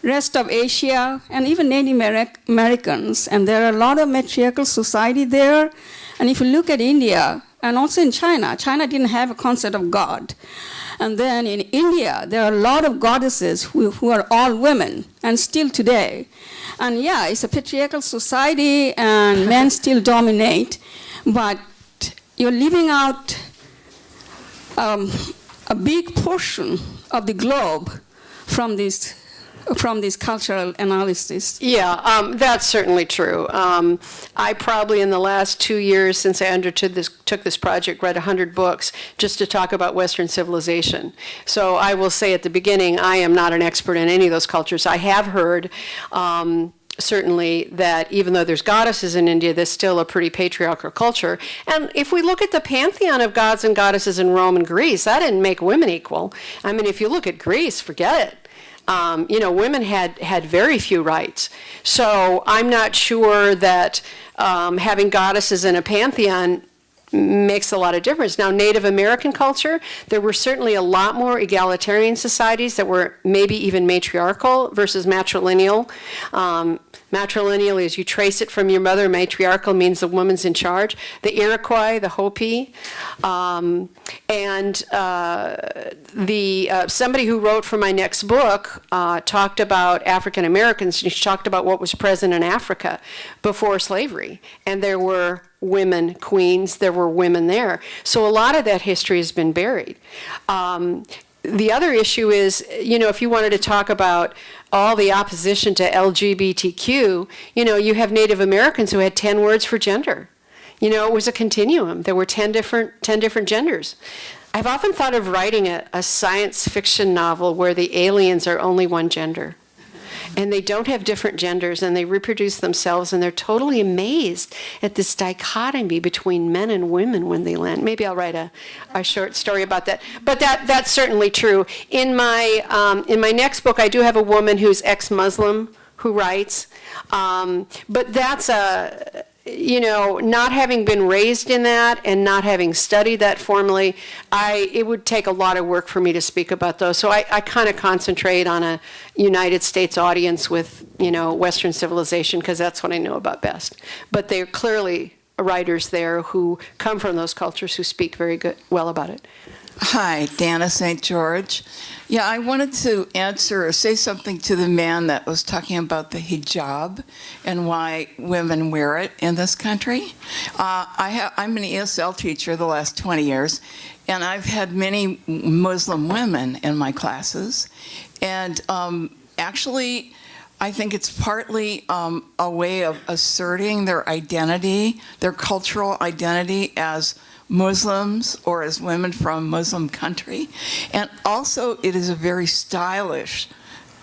rest of Asia, and even Native Americans. And there are a lot of matriarchal society there. And if you look at India, and also in China, China didn't have a concept of God. And then in India, there are a lot of goddesses who are all women, and still today. And yeah, it's a patriarchal society, and men still dominate. But you're leaving out a big portion of the globe from this cultural analysis. Yeah, that's certainly true. I probably in the last 2 years since I took this project, read 100 books just to talk about Western civilization. So I will say at the beginning, I am not an expert in any of those cultures. I have heard certainly that even though there's goddesses in India, there's still a pretty patriarchal culture. And if we look at the pantheon of gods and goddesses in Rome and Greece, that didn't make women equal. I mean, if you look at Greece, forget it. Women had very few rights. So I'm not sure that having goddesses in a pantheon makes a lot of difference. Now, Native American culture, there were certainly a lot more egalitarian societies that were maybe even matriarchal versus matrilineal. Matrilineal is you trace it from your mother. Matriarchal means the woman's in charge. The Iroquois, the Hopi, and somebody who wrote for my next book talked about African Americans. She talked about what was present in Africa before slavery, and there were women queens, there were women there. So a lot of that history has been buried. The other issue is, if you wanted to talk about all the opposition to LGBTQ, you have Native Americans who had 10 words for gender. It was a continuum. There were 10 different genders. I've often thought of writing a science fiction novel where the aliens are only one gender. And they don't have different genders, and they reproduce themselves, and they're totally amazed at this dichotomy between men and women when they land. Maybe I'll write a short story about that. But that's certainly true. In my next book, I do have a woman who's ex-Muslim who writes, but that's not having been raised in that and not having studied that formally, it would take a lot of work for me to speak about those. So I kind of concentrate on a United States audience with, Western civilization, because that's what I know about best. But they're clearly writers there who come from those cultures who speak well about it. Hi, Dana St. George. Yeah, I wanted to answer or say something to the man that was talking about the hijab and why women wear it in this country. I'm an ESL teacher the last 20 years, and I've had many Muslim women in my classes. And actually, I think it's partly a way of asserting their identity, their cultural identity as Muslims or as women from Muslim country. And also it is a very stylish,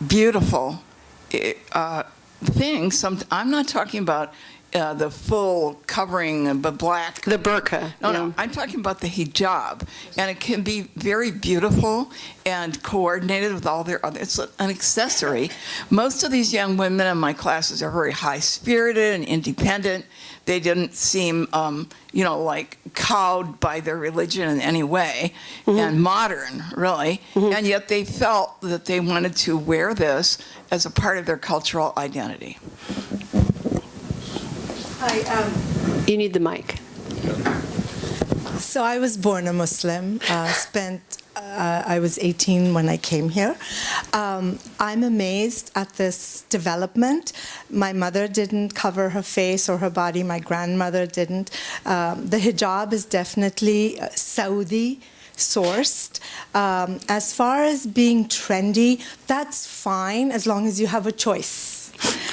beautiful thing. I'm not talking about the full covering, the black. The burqa. No, I'm talking about the hijab, and it can be very beautiful and coordinated with all their other. It's an accessory. Most of these young women in my classes are very high-spirited and independent. They didn't seem, like cowed by their religion in any way, and modern, really. And yet they felt that they wanted to wear this as a part of their cultural identity. You need the mic. So I was born a Muslim, I was 18 when I came here. I'm amazed at this development. My mother didn't cover her face or her body. My grandmother didn't. The hijab is definitely Saudi sourced. As far as being trendy, that's fine as long as you have a choice.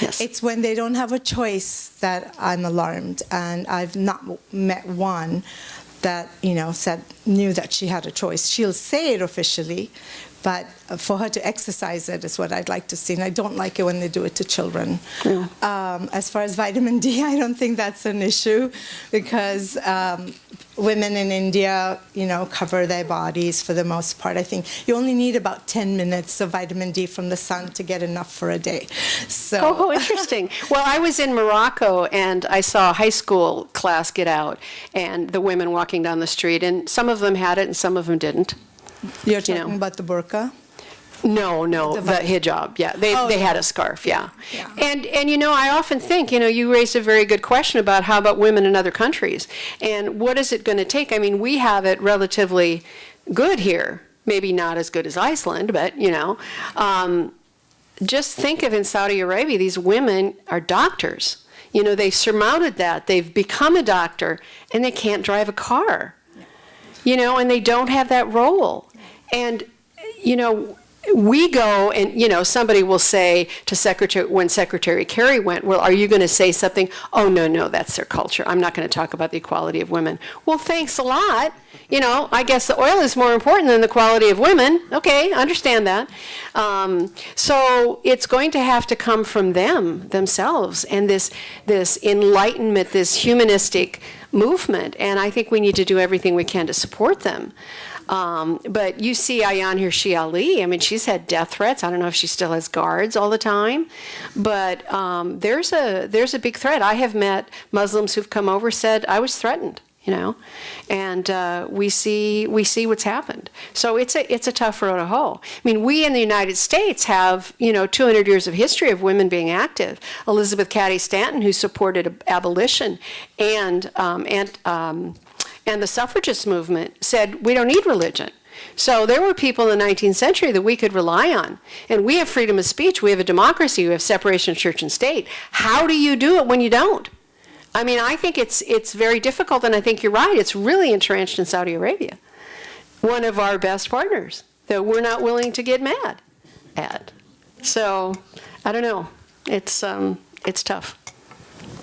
Yes. It's when they don't have a choice that I'm alarmed, and I've not met one that knew that she had a choice. She'll say it officially, but for her to exercise it is what I'd like to see, and I don't like it when they do it to children. Yeah. As far as vitamin D, I don't think that's an issue, because women in India, cover their bodies for the most part. I think you only need about 10 minutes of vitamin D from the sun to get enough for a day. So. Oh, interesting. Well, I was in Morocco, and I saw a high school class get out, and the women walking down the street, and some of them had it and some of them didn't. You're talking about the burqa? No, the hijab. Yeah, they had a scarf. Yeah. And I often think, you raised a very good question about how about women in other countries, and what is it going to take? I mean, we have it relatively good here. Maybe not as good as Iceland, but just think of in Saudi Arabia, these women are doctors. They've surmounted that. They've become a doctor, and they can't drive a car. And they don't have that role. And, we go and, somebody will say to when Secretary Kerry went, well, are you going to say something? Oh, no, that's their culture. I'm not going to talk about the equality of women. Well, thanks a lot. I guess the oil is more important than the quality of women. Okay, I understand that. So it's going to have to come from themselves, and this enlightenment, this humanistic movement, and I think we need to do everything we can to support them. But you see Ayaan Hirsi Ali, I mean, she's had death threats. I don't know if she still has guards all the time, but there's a big threat. I have met Muslims who've come over, said, I was threatened, and we see what's happened. So it's a tough road to hoe. I mean, we in the United States have, 200 years of history of women being active. Elizabeth Cady Stanton, who supported abolition, and the suffragist movement, said we don't need religion. So there were people in the 19th century that we could rely on. And we have freedom of speech. We have a democracy. We have separation of church and state. How do you do it when you don't? I mean, I think it's very difficult, and I think you're right. It's really entrenched in Saudi Arabia, one of our best partners that we're not willing to get mad at. So I don't know. It's tough.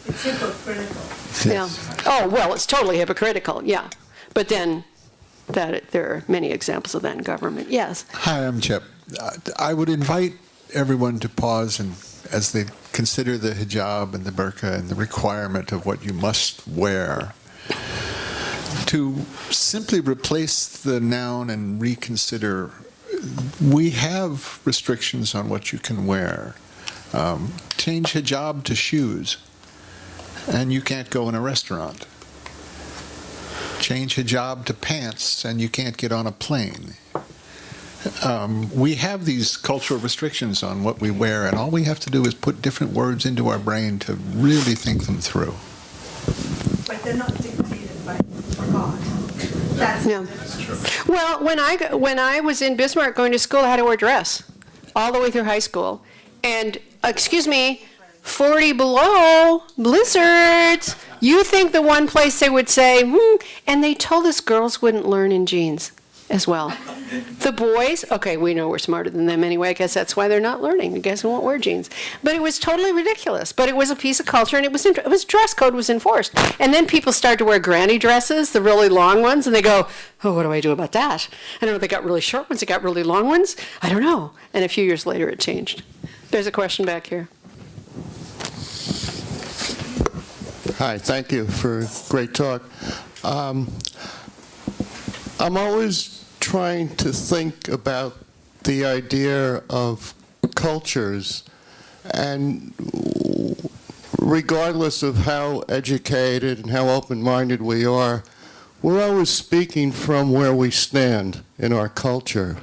It's hypocritical. Yeah. Oh, well, it's totally hypocritical, yeah. But then there are many examples of that in government, yes. Hi, I'm Chip. I would invite everyone to pause and as they consider the hijab and the burqa and the requirement of what you must wear, to simply replace the noun and reconsider. We have restrictions on what you can wear. Change hijab to shoes, and you can't go in a restaurant. Change hijab to pants, and you can't get on a plane. We have these cultural restrictions on what we wear, and all we have to do is put different words into our brain to really think them through. But they're not dictated by God. That's true. Well, when I was in Bismarck going to school, I had to wear a dress all the way through high school. And, 40 below, blizzards. You think the one place they would say, and they told us girls wouldn't learn in jeans as well. The boys, okay, we know we're smarter than them anyway. I guess that's why they're not learning. I guess we won't wear jeans. But it was totally ridiculous. But it was a piece of culture, and it was dress code was enforced. And then people started to wear granny dresses, the really long ones, and they go, oh, what do I do about that? I don't know, they got really short ones, they got really long ones. I don't know. And a few years later, it changed. There's a question back here. Hi, thank you for a great talk. I'm always trying to think about the idea of cultures, and regardless of how educated and how open-minded we are, we're always speaking from where we stand in our culture.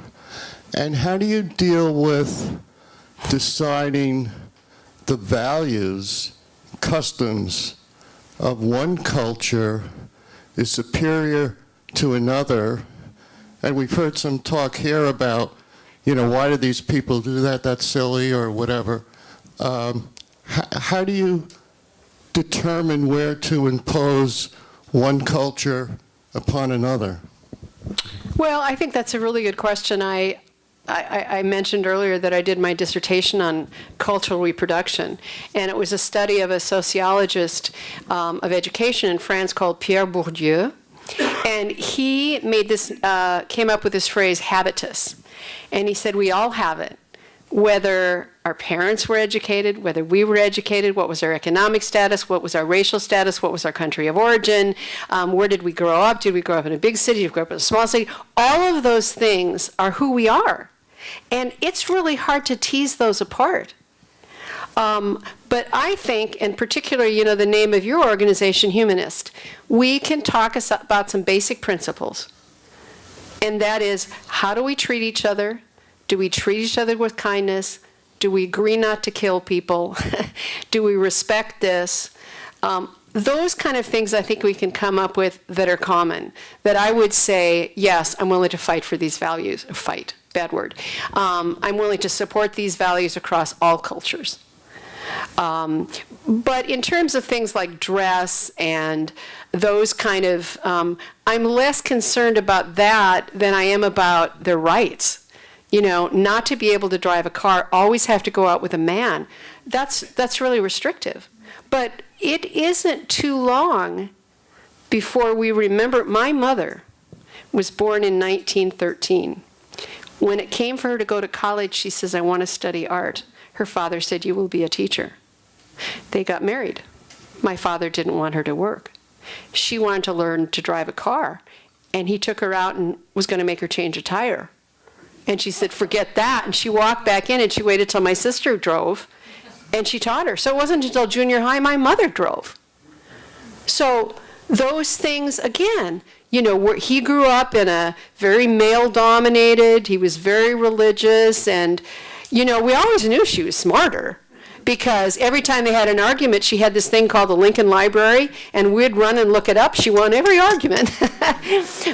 And how do you deal with deciding the values, customs of one culture is superior to another? And we've heard some talk here about, why do these people do that? That's silly or whatever. How do you determine where to impose one culture upon another? Well, I think that's a really good question. I mentioned earlier that I did my dissertation on cultural reproduction, and it was a study of a sociologist of education in France called Pierre Bourdieu, and he made this, came up with this phrase, habitus, and he said we all have it, whether our parents were educated, whether we were educated, what was our economic status, what was our racial status, what was our country of origin, where did we grow up, did we grow up in a big city, did we grow up in a small city, all of those things are who we are. And it's really hard to tease those apart. But I think, and particularly, the name of your organization, Humanist, we can talk about some basic principles. And that is, how do we treat each other? Do we treat each other with kindness? Do we agree not to kill people? Do we respect this? Those kind of things I think we can come up with that are common, that I would say, yes, I'm willing to fight for these values. Fight, bad word. I'm willing to support these values across all cultures. But in terms of things like dress and those kind of, I'm less concerned about that than I am about their rights. Not to be able to drive a car, always have to go out with a man. That's really restrictive. But it isn't too long before we remember, my mother was born in 1913. When it came for her to go to college, she says, I want to study art. Her father said, you will be a teacher. They got married. My father didn't want her to work. She wanted to learn to drive a car, and he took her out and was going to make her change a tire. And she said, forget that. And she walked back in and she waited till my sister drove and she taught her. So it wasn't until junior high my mother drove. So those things, again, he grew up in a very male-dominated, he was very religious, and, we always knew she was smarter. Because every time they had an argument, she had this thing called the Lincoln Library, and we'd run and look it up. She won every argument.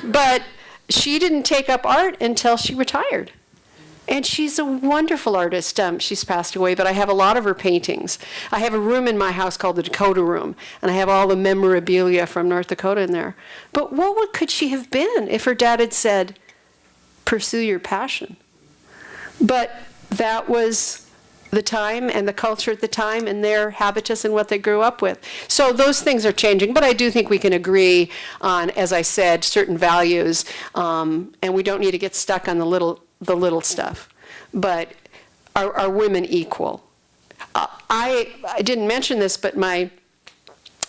But she didn't take up art until she retired. And she's a wonderful artist. She's passed away, but I have a lot of her paintings. I have a room in my house called the Dakota Room, and I have all the memorabilia from North Dakota in there. But what could she have been if her dad had said, pursue your passion? But that was the time and the culture at the time and their habitus and what they grew up with. So those things are changing, but I do think we can agree on, as I said, certain values, and we don't need to get stuck on the little stuff. But are women equal? I didn't mention this, but my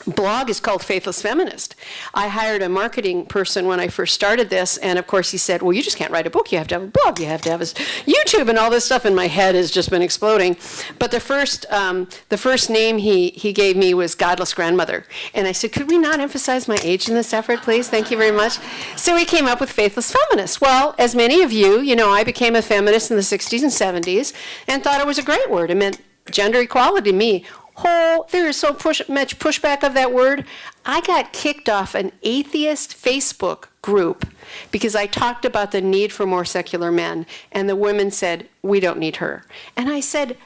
blog is called Faithless Feminist. I hired a marketing person when I first started this, and of course he said, well, you just can't write a book, you have to have a blog, you have to have a YouTube and all this stuff, and my head has just been exploding. But the first name he gave me was Godless Grandmother. And I said, could we not emphasize my age in this effort, please? Thank you very much. So we came up with Faithless Feminist. Well, as many of you, I became a feminist in the 60s and 70s and thought it was a great word. It meant gender equality to me. There is so much pushback of that word. I got kicked off an atheist Facebook group because I talked about the need for more secular men, and the women said, we don't need her. And I said,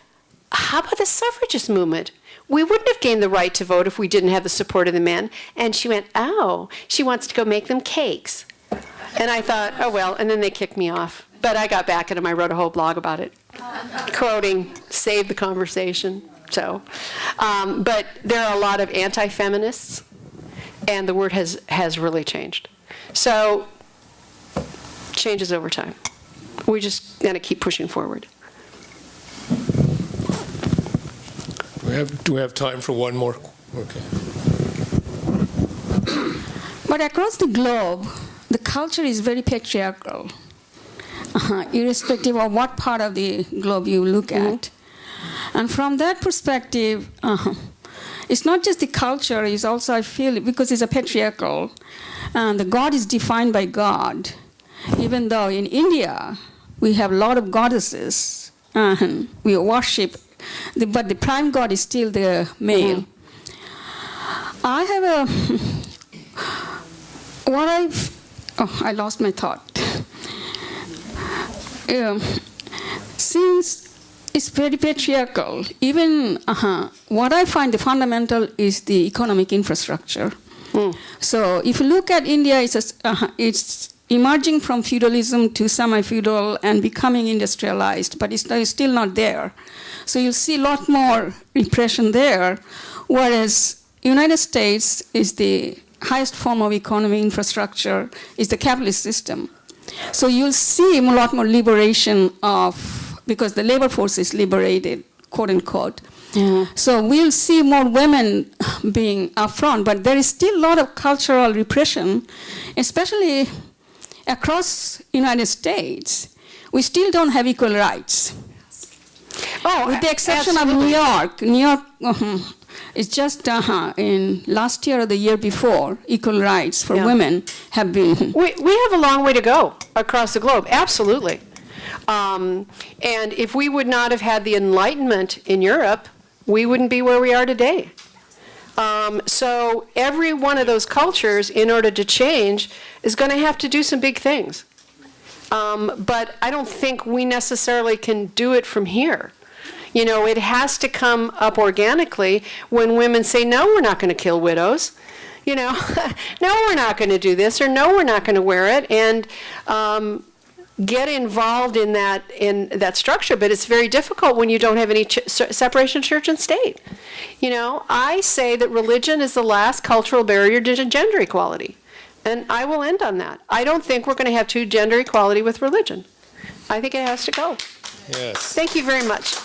how about the suffragist movement? We wouldn't have gained the right to vote if we didn't have the support of the men. And she went, oh, she wants to go make them cakes. And I thought, oh, well, and then they kicked me off. But I got back at them. I wrote a whole blog about it, quoting, save the conversation. So, but there are a lot of anti-feminists, and the word has really changed. So, changes over time. We just got to keep pushing forward. Do we have time for one more? Okay. But across the globe, the culture is very patriarchal, irrespective of what part of the globe you look at. And from that perspective, it's not just the culture, it's also, I feel, because it's a patriarchal, and the God is defined by God. Even though in India, we have a lot of goddesses, and we worship, but the prime God is still the male. I have I lost my thought. Since it's very patriarchal, even what I find the fundamental is the economic infrastructure. So if you look at India, it's emerging from feudalism to semi-feudal and becoming industrialized, but it's still not there. So you'll see a lot more repression there, whereas United States is the highest form of economic infrastructure, is the capitalist system. So you'll see a lot more liberation because the labor force is liberated, quote unquote. So we'll see more women being upfront, but there is still a lot of cultural repression, especially across United States. We still don't have equal rights. With the exception of New York. New York is just in last year or the year before, equal rights for women have been. We have a long way to go across the globe, absolutely. And if we would not have had the Enlightenment in Europe, we wouldn't be where we are today. So every one of those cultures, in order to change, is going to have to do some big things. But I don't think we necessarily can do it from here. You know, it has to come up organically when women say, no, we're not going to kill widows. You know, no, we're not going to do this, or no, we're not going to wear it, and get involved in that structure. But it's very difficult when you don't have any separation of church and state. You know, I say that religion is the last cultural barrier to gender equality. And I will end on that. I don't think we're going to have gender equality with religion. I think it has to go. Yes. Thank you very much.